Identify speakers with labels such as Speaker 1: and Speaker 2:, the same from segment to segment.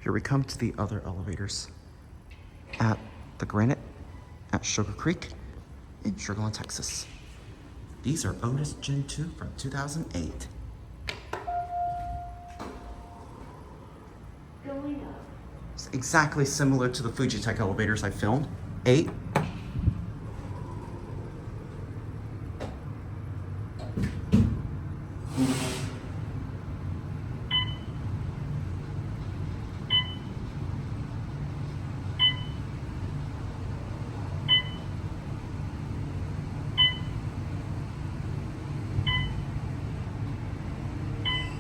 Speaker 1: Here we come to the other elevators at the Granite at Sugar Creek in Sugar Land, Texas. These are Otis Gen 2 from 2008.
Speaker 2: Going up.
Speaker 1: It's exactly similar to the Fujitec elevators I filmed. 8.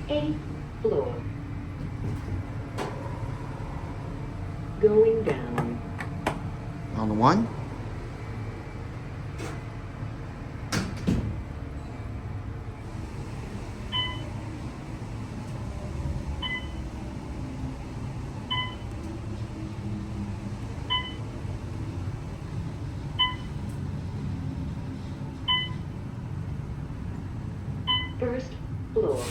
Speaker 2: Eighth floor. Going down.
Speaker 1: On the 1.
Speaker 2: First floor.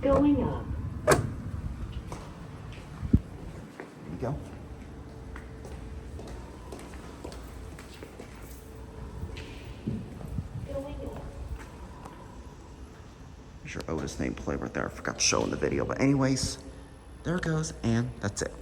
Speaker 2: Going up.
Speaker 1: There you go.
Speaker 2: Going up.
Speaker 1: There's your Otis nameplate right there. I forgot to show in the video. But anyways, there it goes. And that's it.